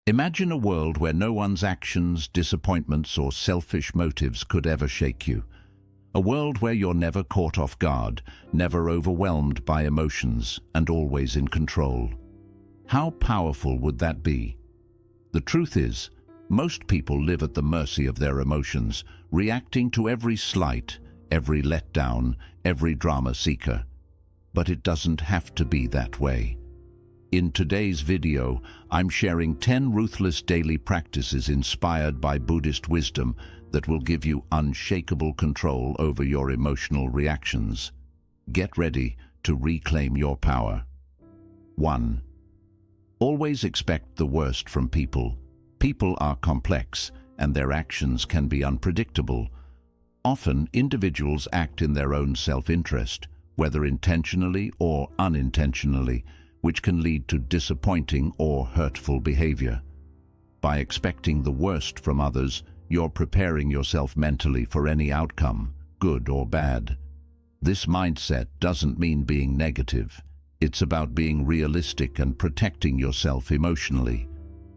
Imagine a world where no one's actions, disappointments, or selfish motives could ever shake you. A world where you're never caught off guard, never overwhelmed by emotions, and always in control. How powerful would that be? The truth is, most people live at the mercy of their emotions, reacting to every slight, every letdown, every drama seeker. But it doesn't have to be that way. In today's video, I'm sharing 10 ruthless daily practices inspired by Buddhist wisdom that will give you unshakable control over your emotional reactions. Get ready to reclaim your power. 1. Always expect the worst from people. People are complex, and their actions can be unpredictable. Often, individuals act in their own self-interest, whether intentionally or unintentionally, which can lead to disappointing or hurtful behavior. By expecting the worst from others, you're preparing yourself mentally for any outcome, good or bad. This mindset doesn't mean being negative. It's about being realistic and protecting yourself emotionally.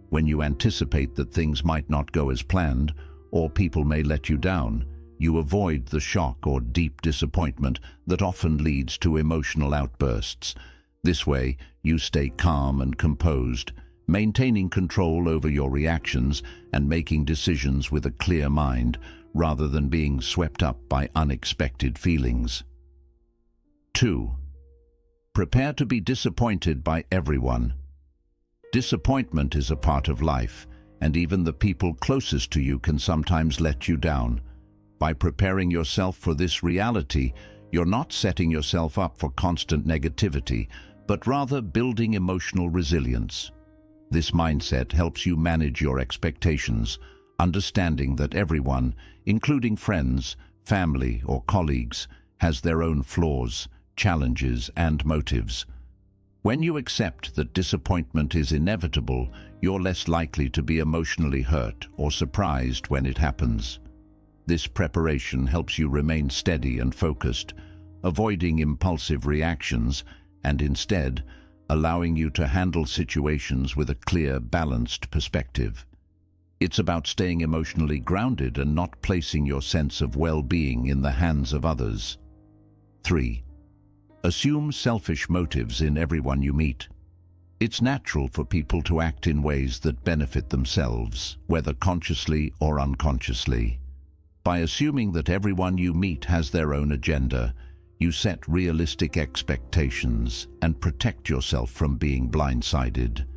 When you anticipate that things might not go as planned, or people may let you down, you avoid the shock or deep disappointment that often leads to emotional outbursts. This way, you stay calm and composed, maintaining control over your reactions and making decisions with a clear mind, rather than being swept up by unexpected feelings. 2. Prepare to be disappointed by everyone. Disappointment is a part of life, and even the people closest to you can sometimes let you down. By preparing yourself for this reality, you're not setting yourself up for constant negativity, but rather building emotional resilience. This mindset helps you manage your expectations, understanding that everyone, including friends, family, or colleagues, has their own flaws, challenges, and motives. When you accept that disappointment is inevitable, you're less likely to be emotionally hurt or surprised when it happens. This preparation helps you remain steady and focused, avoiding impulsive reactions and instead allowing you to handle situations with a clear, balanced perspective. It's about staying emotionally grounded and not placing your sense of well-being in the hands of others. 3. Assume selfish motives in everyone you meet. It's natural for people to act in ways that benefit themselves, whether consciously or unconsciously. By assuming that everyone you meet has their own agenda, you set realistic expectations and protect yourself from being blindsided.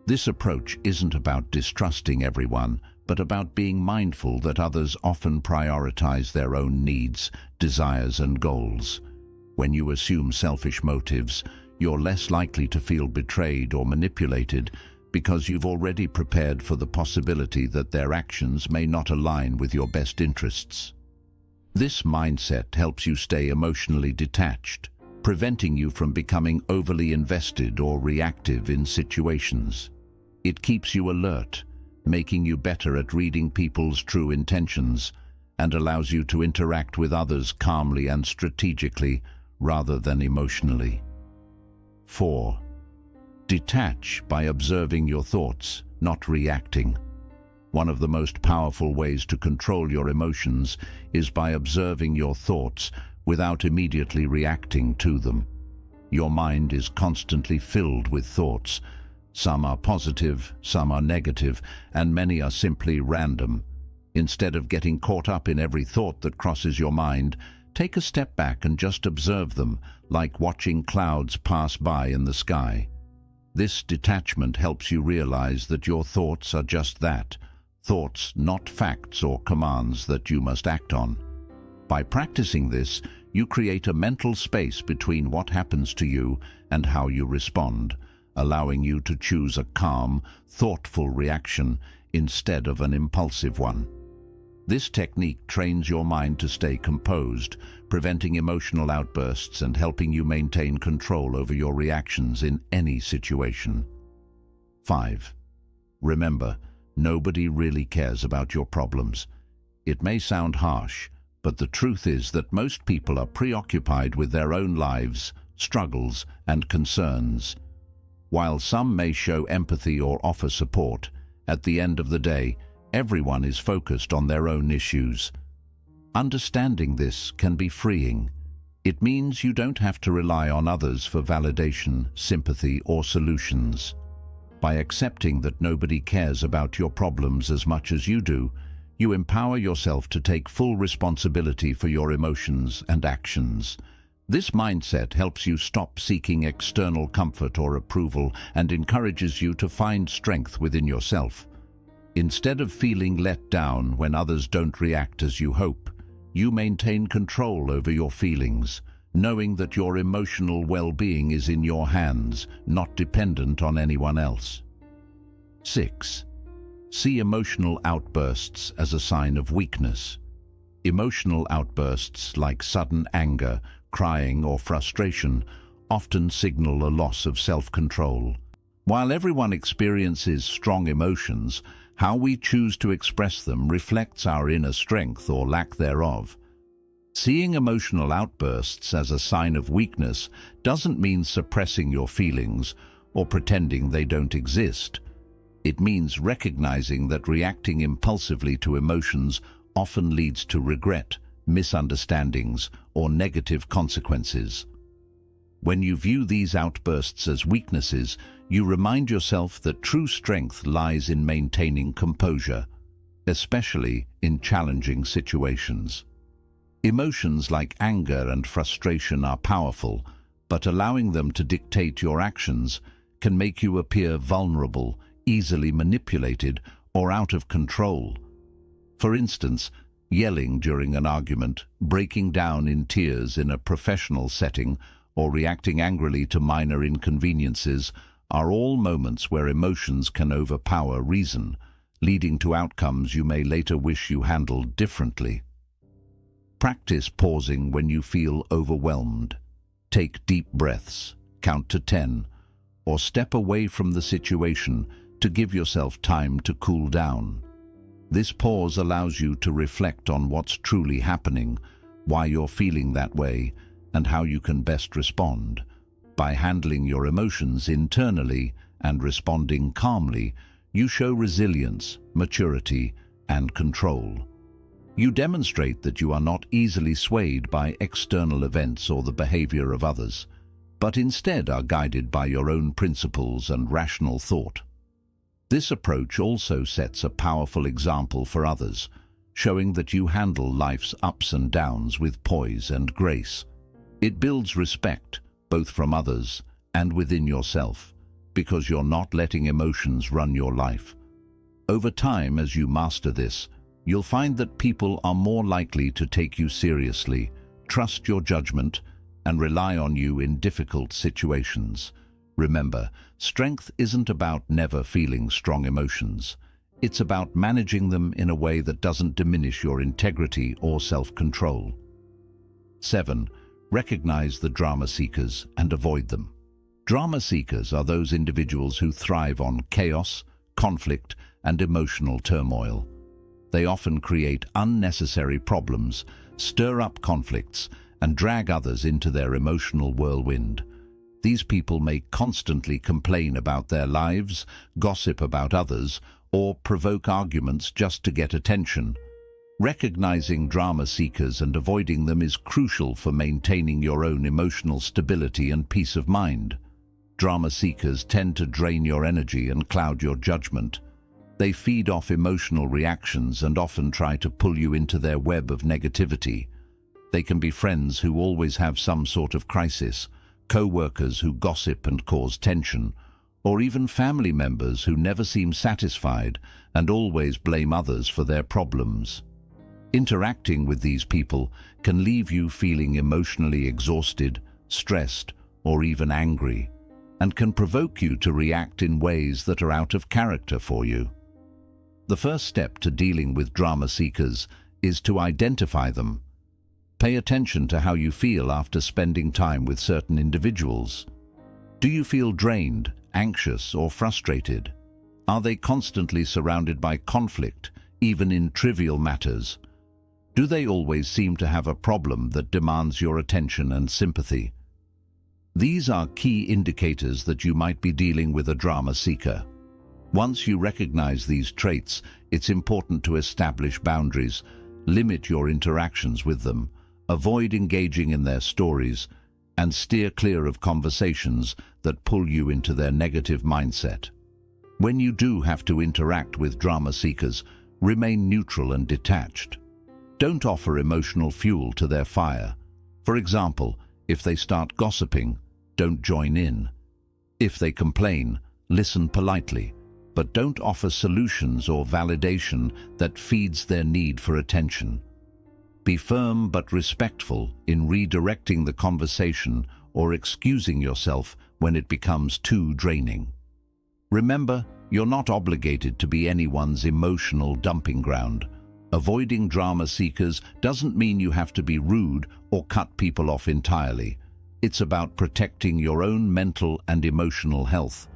This approach isn't about distrusting everyone, but about being mindful that others often prioritize their own needs, desires, and goals. When you assume selfish motives, you're less likely to feel betrayed or manipulated because you've already prepared for the possibility that their actions may not align with your best interests. This mindset helps you stay emotionally detached, preventing you from becoming overly invested or reactive in situations. It keeps you alert, making you better at reading people's true intentions, and allows you to interact with others calmly and strategically rather than emotionally. 4. Detach by observing your thoughts, not reacting. One of the most powerful ways to control your emotions is by observing your thoughts without immediately reacting to them. Your mind is constantly filled with thoughts. Some are positive, some are negative, and many are simply random. Instead of getting caught up in every thought that crosses your mind, take a step back and just observe them, like watching clouds pass by in the sky. This detachment helps you realize that your thoughts are just that, thoughts, not facts or commands that you must act on. By practicing this, you create a mental space between what happens to you and how you respond, allowing you to choose a calm, thoughtful reaction instead of an impulsive one. This technique trains your mind to stay composed, preventing emotional outbursts and helping you maintain control over your reactions in any situation. 5. Remember, nobody really cares about your problems. It may sound harsh, but the truth is that most people are preoccupied with their own lives, struggles, and concerns. While some may show empathy or offer support, At the end of the day, everyone is focused on their own issues. Understanding this can be freeing. It means you don't have to rely on others for validation, sympathy, or solutions. By accepting that nobody cares about your problems as much as you do, you empower yourself to take full responsibility for your emotions and actions. This mindset helps you stop seeking external comfort or approval and encourages you to find strength within yourself. Instead of feeling let down when others don't react as you hope, you maintain control over your feelings, knowing that your emotional well-being is in your hands, not dependent on anyone else. 6. See emotional outbursts as a sign of weakness. Emotional outbursts like sudden anger, crying, or frustration often signal a loss of self-control. While everyone experiences strong emotions, how we choose to express them reflects our inner strength or lack thereof. Seeing emotional outbursts as a sign of weakness doesn't mean suppressing your feelings or pretending they don't exist. It means recognizing that reacting impulsively to emotions often leads to regret, misunderstandings, or negative consequences. When you view these outbursts as weaknesses, you remind yourself that true strength lies in maintaining composure, especially in challenging situations. Emotions like anger and frustration are powerful, but allowing them to dictate your actions can make you appear vulnerable, easily manipulated, or out of control. For instance, yelling during an argument, breaking down in tears in a professional setting, or reacting angrily to minor inconveniences are all moments where emotions can overpower reason, leading to outcomes you may later wish you handled differently. Practice pausing when you feel overwhelmed. Take deep breaths, count to 10, or step away from the situation to give yourself time to cool down. This pause allows you to reflect on what's truly happening, why you're feeling that way, and how you can best respond. By handling your emotions internally and responding calmly, you show resilience, maturity, and control. You demonstrate that you are not easily swayed by external events or the behavior of others, but instead are guided by your own principles and rational thought. This approach also sets a powerful example for others, showing that you handle life's ups and downs with poise and grace. It builds respect, both from others and within yourself, because you're not letting emotions run your life. Over time, as you master this, you'll find that people are more likely to take you seriously, trust your judgment, and rely on you in difficult situations. Remember, strength isn't about never feeling strong emotions. It's about managing them in a way that doesn't diminish your integrity or self-control. 7. Recognize the drama seekers and avoid them. Drama seekers are those individuals who thrive on chaos, conflict, and emotional turmoil. They often create unnecessary problems, stir up conflicts, and drag others into their emotional whirlwind. These people may constantly complain about their lives, gossip about others, or provoke arguments just to get attention. Recognizing drama seekers and avoiding them is crucial for maintaining your own emotional stability and peace of mind. Drama seekers tend to drain your energy and cloud your judgment. They feed off emotional reactions and often try to pull you into their web of negativity. They can be friends who always have some sort of crisis, co-workers who gossip and cause tension, or even family members who never seem satisfied and always blame others for their problems. Interacting with these people can leave you feeling emotionally exhausted, stressed, or even angry, and can provoke you to react in ways that are out of character for you. The first step to dealing with drama seekers is to identify them. Pay attention to how you feel after spending time with certain individuals. Do you feel drained, anxious, or frustrated? Are they constantly surrounded by conflict, even in trivial matters? Do they always seem to have a problem that demands your attention and sympathy? These are key indicators that you might be dealing with a drama seeker. Once you recognize these traits, it's important to establish boundaries, limit your interactions with them, avoid engaging in their stories, and steer clear of conversations that pull you into their negative mindset. When you do have to interact with drama seekers, remain neutral and detached. Don't offer emotional fuel to their fire. For example, if they start gossiping, don't join in. If they complain, listen politely, but don't offer solutions or validation that feeds their need for attention. Be firm but respectful in redirecting the conversation or excusing yourself when it becomes too draining. Remember, you're not obligated to be anyone's emotional dumping ground. Avoiding drama seekers doesn't mean you have to be rude or cut people off entirely. It's about protecting your own mental and emotional health.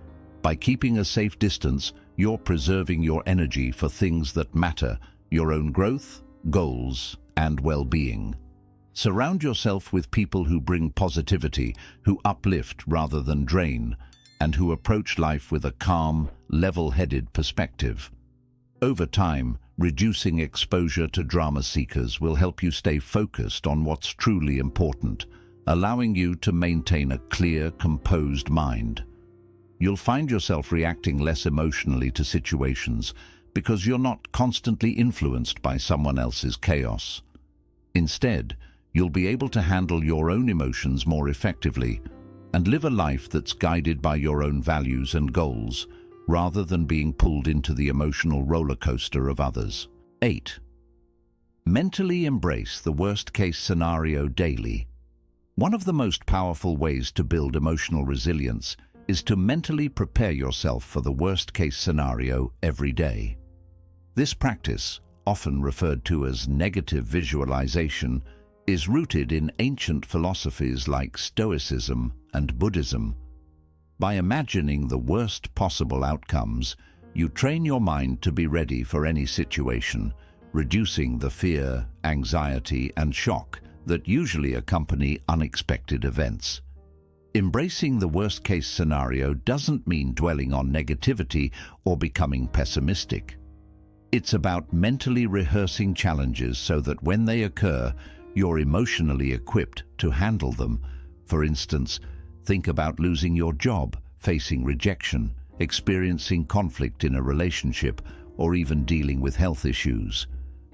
By keeping a safe distance, you're preserving your energy for things that matter, your own growth, goals, and well-being. Surround yourself with people who bring positivity, who uplift rather than drain, and who approach life with a calm, level-headed perspective. Over time, reducing exposure to drama seekers will help you stay focused on what's truly important, allowing you to maintain a clear, composed mind. You'll find yourself reacting less emotionally to situations because you're not constantly influenced by someone else's chaos. Instead, you'll be able to handle your own emotions more effectively and live a life that's guided by your own values and goals, rather than being pulled into the emotional roller coaster of others. 8. Mentally embrace the worst-case scenario daily. One of the most powerful ways to build emotional resilience is to mentally prepare yourself for the worst-case scenario every day. This practice, often referred to as negative visualization, is rooted in ancient philosophies like Stoicism and Buddhism. By imagining the worst possible outcomes, you train your mind to be ready for any situation, reducing the fear, anxiety, and shock that usually accompany unexpected events. Embracing the worst-case scenario doesn't mean dwelling on negativity or becoming pessimistic. It's about mentally rehearsing challenges so that when they occur, you're emotionally equipped to handle them. For instance, think about losing your job, facing rejection, experiencing conflict in a relationship, or even dealing with health issues.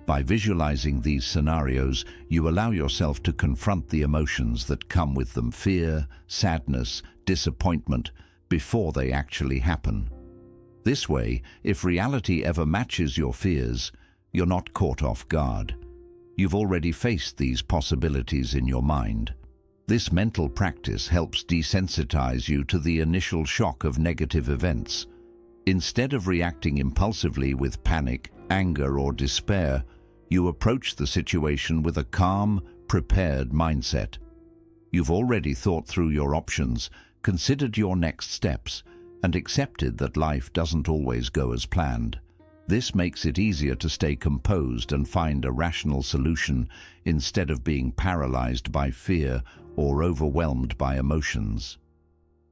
By visualizing these scenarios, you allow yourself to confront the emotions that come with them: fear, sadness, disappointment, before they actually happen. This way, if reality ever matches your fears, you're not caught off guard. You've already faced these possibilities in your mind. This mental practice helps desensitize you to the initial shock of negative events. Instead of reacting impulsively with panic, anger, or despair, you approach the situation with a calm, prepared mindset. You've already thought through your options, considered your next steps, and accepted that life doesn't always go as planned. This makes it easier to stay composed and find a rational solution instead of being paralyzed by fear or overwhelmed by emotions.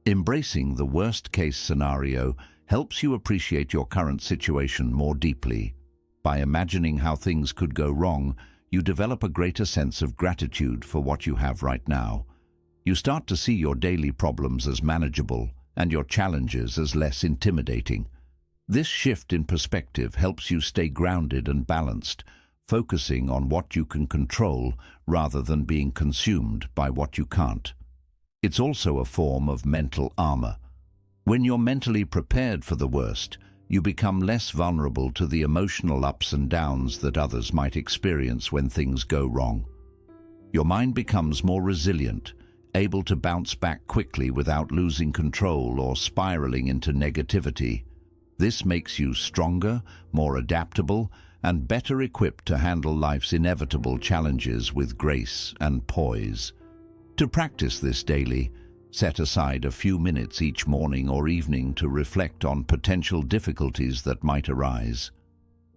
Embracing the worst-case scenario helps you appreciate your current situation more deeply. By imagining how things could go wrong, you develop a greater sense of gratitude for what you have right now. You start to see your daily problems as manageable and your challenges as less intimidating. This shift in perspective helps you stay grounded and balanced, focusing on what you can control rather than being consumed by what you can't. It's also a form of mental armor. When you're mentally prepared for the worst, you become less vulnerable to the emotional ups and downs that others might experience when things go wrong. Your mind becomes more resilient, able to bounce back quickly without losing control or spiraling into negativity. This makes you stronger, more adaptable, and better equipped to handle life's inevitable challenges with grace and poise. To practice this daily, set aside a few minutes each morning or evening to reflect on potential difficulties that might arise.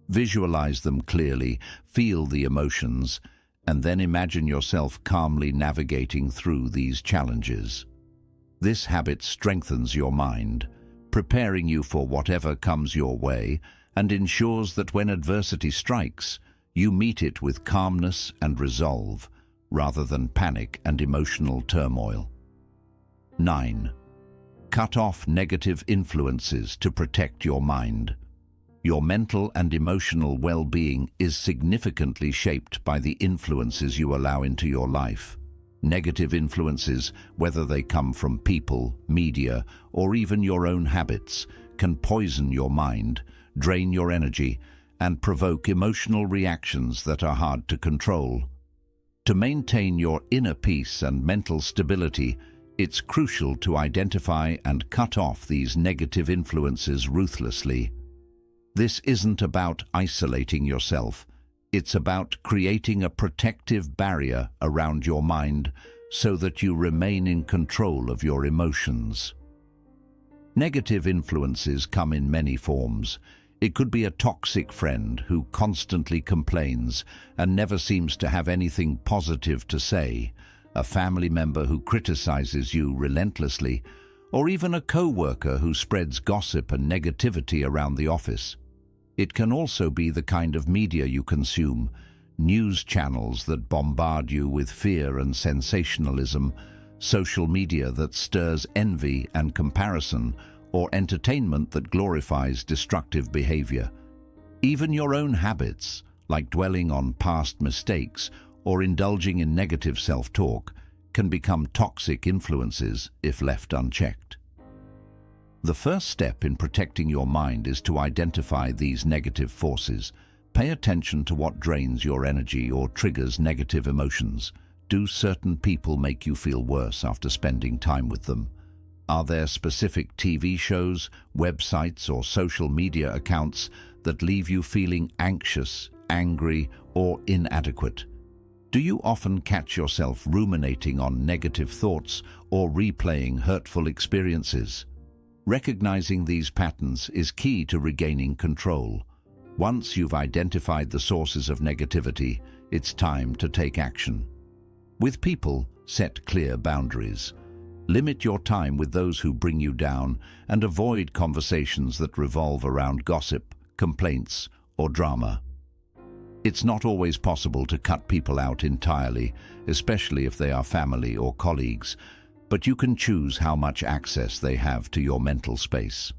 Visualize them clearly, feel the emotions, and then imagine yourself calmly navigating through these challenges. This habit strengthens your mind, preparing you for whatever comes your way, and ensures that when adversity strikes, you meet it with calmness and resolve, rather than panic and emotional turmoil. 9. Cut off negative influences to protect your mind. Your mental and emotional well-being is significantly shaped by the influences you allow into your life. Negative influences, whether they come from people, media, or even your own habits, can poison your mind, drain your energy, and provoke emotional reactions that are hard to control. To maintain your inner peace and mental stability, it's crucial to identify and cut off these negative influences ruthlessly. This isn't about isolating yourself. It's about creating a protective barrier around your mind so that you remain in control of your emotions. Negative influences come in many forms. It could be a toxic friend who constantly complains and never seems to have anything positive to say, a family member who criticizes you relentlessly, or even a co-worker who spreads gossip and negativity around the office. It can also be the kind of media you consume, news channels that bombard you with fear and sensationalism, social media that stirs envy and comparison, or entertainment that glorifies destructive behavior. Even your own habits, like dwelling on past mistakes or indulging in negative self-talk, can become toxic influences if left unchecked. The first step in protecting your mind is to identify these negative forces. Pay attention to what drains your energy or triggers negative emotions. Do certain people make you feel worse after spending time with them? Are there specific TV shows, websites, or social media accounts that leave you feeling anxious, angry, or inadequate? Do you often catch yourself ruminating on negative thoughts or replaying hurtful experiences? Recognizing these patterns is key to regaining control. Once you've identified the sources of negativity, it's time to take action. With people, set clear boundaries. Limit your time with those who bring you down and avoid conversations that revolve around gossip, complaints, or drama. It's not always possible to cut people out entirely, especially if they are family or colleagues, but you can choose how much access they have to your mental space.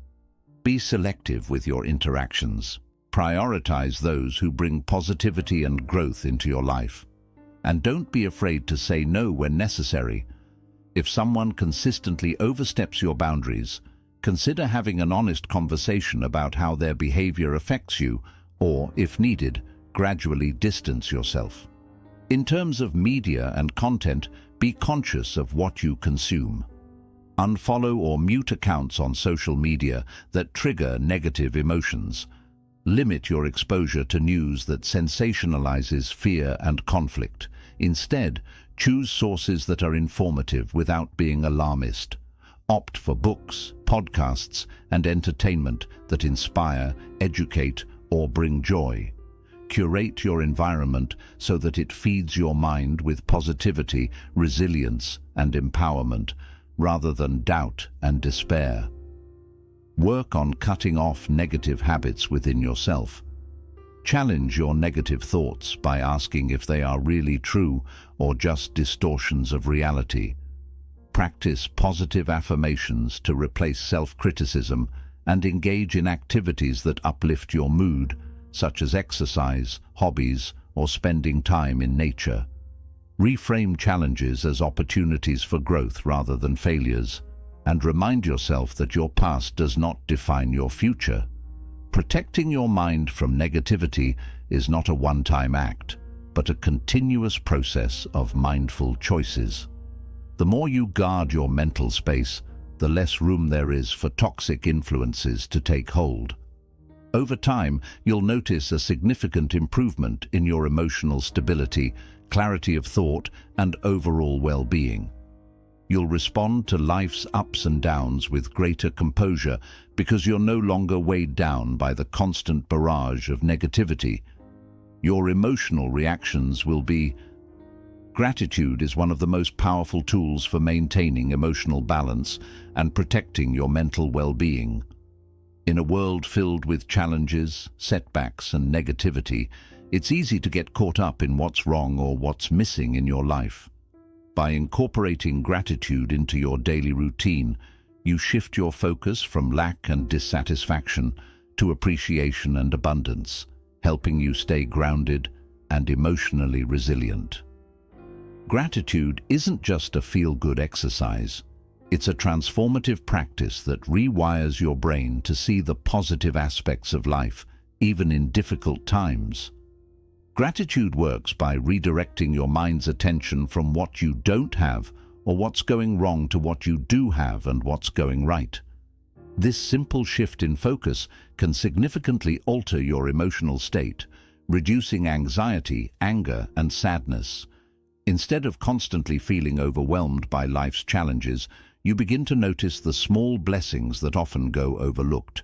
Be selective with your interactions. Prioritize those who bring positivity and growth into your life. And don't be afraid to say no when necessary. If someone consistently oversteps your boundaries, consider having an honest conversation about how their behavior affects you, or, if needed, gradually distance yourself. In terms of media and content, be conscious of what you consume. Unfollow or mute accounts on social media that trigger negative emotions. Limit your exposure to news that sensationalizes fear and conflict. Instead, choose sources that are informative without being alarmist. Opt for books, podcasts, and entertainment that inspire, educate, or bring joy. Curate your environment so that it feeds your mind with positivity, resilience, and empowerment, rather than doubt and despair. Work on cutting off negative habits within yourself. Challenge your negative thoughts by asking if they are really true or just distortions of reality. Practice positive affirmations to replace self-criticism and engage in activities that uplift your mood, such as exercise, hobbies, or spending time in nature. Reframe challenges as opportunities for growth rather than failures, and remind yourself that your past does not define your future. Protecting your mind from negativity is not a one-time act, but a continuous process of mindful choices. The more you guard your mental space, the less room there is for toxic influences to take hold. Over time, you'll notice a significant improvement in your emotional stability, clarity of thought, and overall well-being. You'll respond to life's ups and downs with greater composure because you're no longer weighed down by the constant barrage of negativity. Your emotional reactions will be Gratitude is one of the most powerful tools for maintaining emotional balance and protecting your mental well-being. In a world filled with challenges, setbacks, and negativity, it's easy to get caught up in what's wrong or what's missing in your life. By incorporating gratitude into your daily routine, you shift your focus from lack and dissatisfaction to appreciation and abundance, helping you stay grounded and emotionally resilient. Gratitude isn't just a feel-good exercise. It's a transformative practice that rewires your brain to see the positive aspects of life, even in difficult times. Gratitude works by redirecting your mind's attention from what you don't have or what's going wrong to what you do have and what's going right. This simple shift in focus can significantly alter your emotional state, reducing anxiety, anger, and sadness. Instead of constantly feeling overwhelmed by life's challenges, you begin to notice the small blessings that often go overlooked.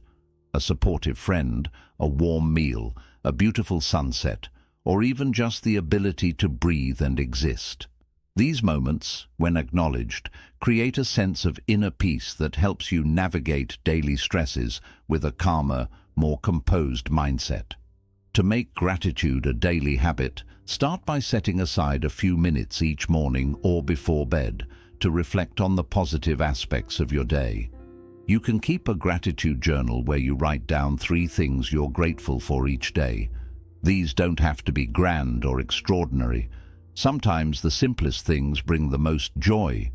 A supportive friend, a warm meal, a beautiful sunset, or even just the ability to breathe and exist. These moments, when acknowledged, create a sense of inner peace that helps you navigate daily stresses with a calmer, more composed mindset. To make gratitude a daily habit, start by setting aside a few minutes each morning or before bed to reflect on the positive aspects of your day. You can keep a gratitude journal where you write down 3 things you're grateful for each day. These don't have to be grand or extraordinary. Sometimes the simplest things bring the most joy.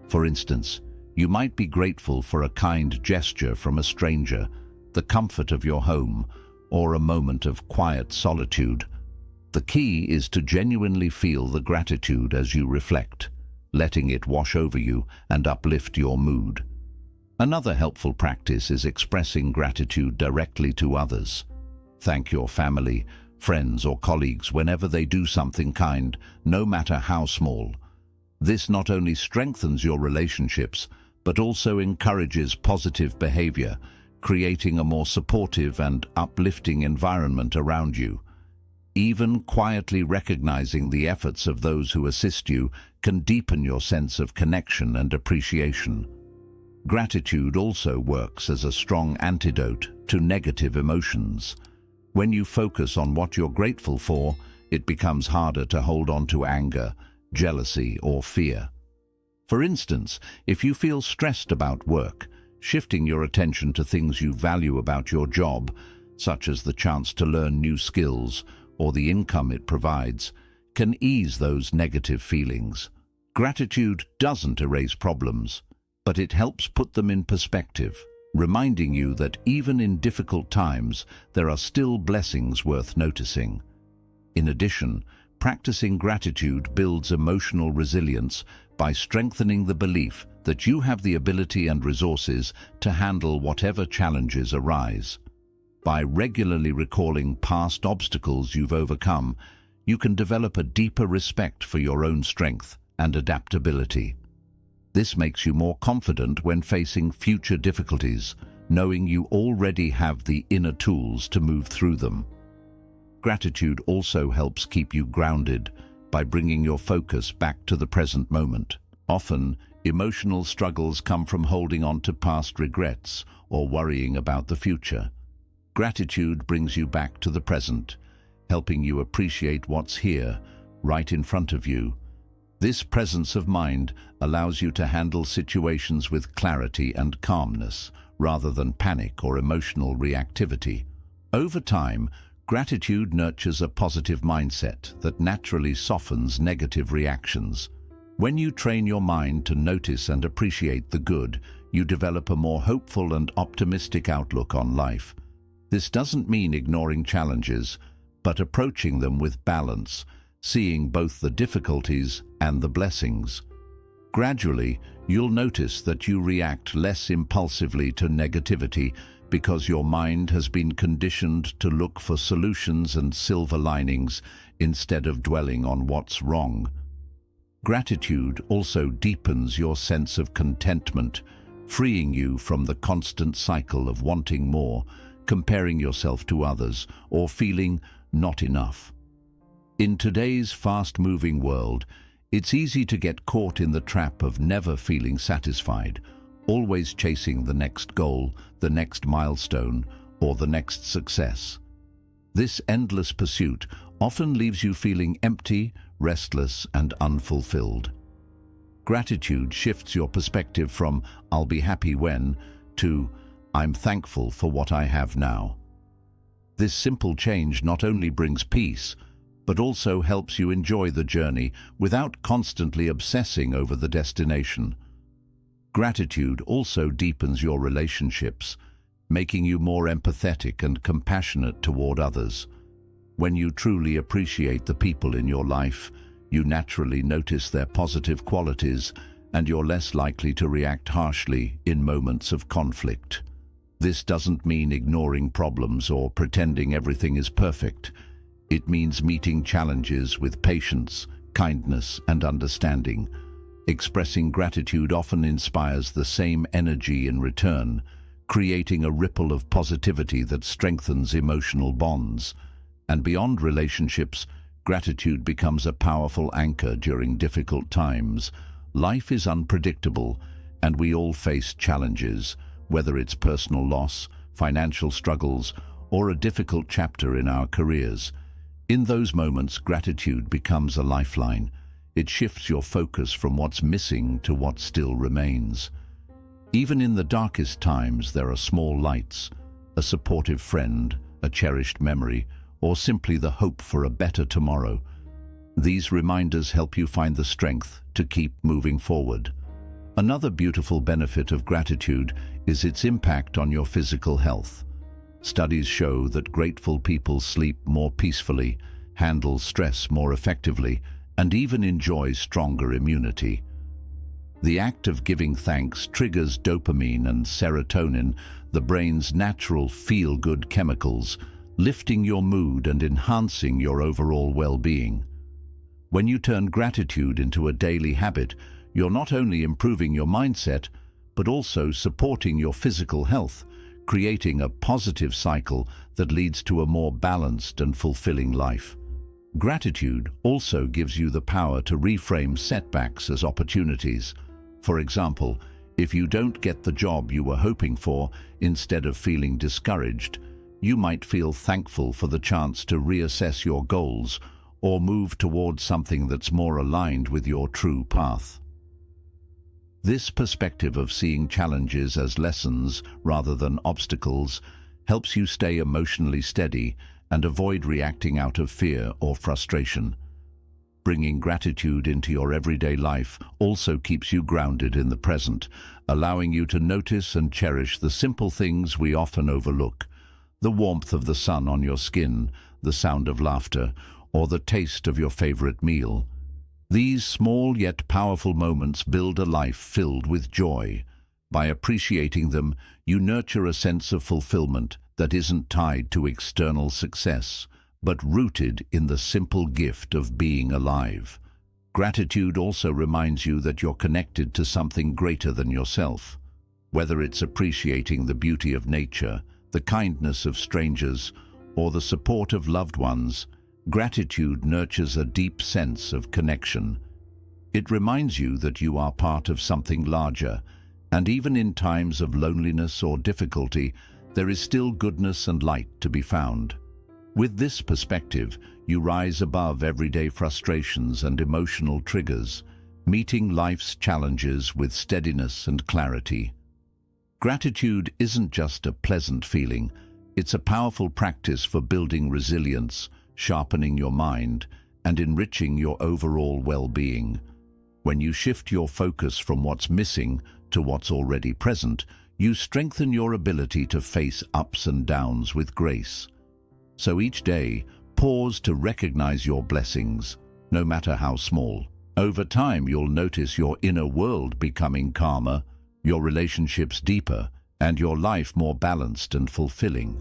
For instance, you might be grateful for a kind gesture from a stranger, the comfort of your home, or a moment of quiet solitude. The key is to genuinely feel the gratitude as you reflect, letting it wash over you and uplift your mood. Another helpful practice is expressing gratitude directly to others. Thank your family, friends, or colleagues whenever they do something kind, no matter how small. This not only strengthens your relationships, but also encourages positive behavior, creating a more supportive and uplifting environment around you. Even quietly recognizing the efforts of those who assist you can deepen your sense of connection and appreciation. Gratitude also works as a strong antidote to negative emotions. When you focus on what you're grateful for, it becomes harder to hold on to anger, jealousy, or fear. For instance, if you feel stressed about work, shifting your attention to things you value about your job, such as the chance to learn new skills or the income it provides, can ease those negative feelings. Gratitude doesn't erase problems, but it helps put them in perspective, reminding you that even in difficult times, there are still blessings worth noticing. In addition, practicing gratitude builds emotional resilience by strengthening the belief that you have the ability and resources to handle whatever challenges arise. By regularly recalling past obstacles you've overcome, you can develop a deeper respect for your own strength and adaptability. This makes you more confident when facing future difficulties, knowing you already have the inner tools to move through them. Gratitude also helps keep you grounded by bringing your focus back to the present moment. Often, emotional struggles come from holding on to past regrets or worrying about the future. Gratitude brings you back to the present, helping you appreciate what's here, right in front of you. This presence of mind allows you to handle situations with clarity and calmness, rather than panic or emotional reactivity. Over time, gratitude nurtures a positive mindset that naturally softens negative reactions. When you train your mind to notice and appreciate the good, you develop a more hopeful and optimistic outlook on life. This doesn't mean ignoring challenges, but approaching them with balance, seeing both the difficulties and the blessings. Gradually, you'll notice that you react less impulsively to negativity because your mind has been conditioned to look for solutions and silver linings instead of dwelling on what's wrong. Gratitude also deepens your sense of contentment, freeing you from the constant cycle of wanting more, comparing yourself to others, or feeling not enough. In today's fast-moving world, It's easy to get caught in the trap of never feeling satisfied, always chasing the next goal, the next milestone, or the next success. This endless pursuit often leaves you feeling empty, restless, and unfulfilled. Gratitude shifts your perspective from "I'll be happy when" to "I'm thankful for what I have now." This simple change not only brings peace, but also helps you enjoy the journey without constantly obsessing over the destination. Gratitude also deepens your relationships, making you more empathetic and compassionate toward others. When you truly appreciate the people in your life, you naturally notice their positive qualities, and you're less likely to react harshly in moments of conflict. This doesn't mean ignoring problems or pretending everything is perfect. It means meeting challenges with patience, kindness, and understanding. Expressing gratitude often inspires the same energy in return, creating a ripple of positivity that strengthens emotional bonds. And beyond relationships, gratitude becomes a powerful anchor during difficult times. Life is unpredictable, and we all face challenges, whether it's personal loss, financial struggles, or a difficult chapter in our careers. In those moments, gratitude becomes a lifeline. It shifts your focus from what's missing to what still remains. Even in the darkest times, there are small lights, a supportive friend, a cherished memory, or simply the hope for a better tomorrow. These reminders help you find the strength to keep moving forward. Another beautiful benefit of gratitude is its impact on your physical health. Studies show that grateful people sleep more peacefully, handle stress more effectively, and even enjoy stronger immunity. The act of giving thanks triggers dopamine and serotonin, the brain's natural feel-good chemicals, lifting your mood and enhancing your overall well-being. When you turn gratitude into a daily habit, you're not only improving your mindset, but also supporting your physical health, creating a positive cycle that leads to a more balanced and fulfilling life. Gratitude also gives you the power to reframe setbacks as opportunities. For example, if you don't get the job you were hoping for, instead of feeling discouraged, you might feel thankful for the chance to reassess your goals or move towards something that's more aligned with your true path. This perspective of seeing challenges as lessons rather than obstacles helps you stay emotionally steady and avoid reacting out of fear or frustration. Bringing gratitude into your everyday life also keeps you grounded in the present, allowing you to notice and cherish the simple things we often overlook: the warmth of the sun on your skin, the sound of laughter, or the taste of your favorite meal. These small yet powerful moments build a life filled with joy. By appreciating them, you nurture a sense of fulfillment that isn't tied to external success, but rooted in the simple gift of being alive. Gratitude also reminds you that you're connected to something greater than yourself. Whether it's appreciating the beauty of nature, the kindness of strangers, or the support of loved ones, gratitude nurtures a deep sense of connection. It reminds you that you are part of something larger, and even in times of loneliness or difficulty, there is still goodness and light to be found. With this perspective, you rise above everyday frustrations and emotional triggers, meeting life's challenges with steadiness and clarity. Gratitude isn't just a pleasant feeling, it's a powerful practice for building resilience, sharpening your mind, and enriching your overall well-being. When you shift your focus from what's missing to what's already present, you strengthen your ability to face ups and downs with grace. So each day, pause to recognize your blessings, no matter how small. Over time, you'll notice your inner world becoming calmer, your relationships deeper, and your life more balanced and fulfilling.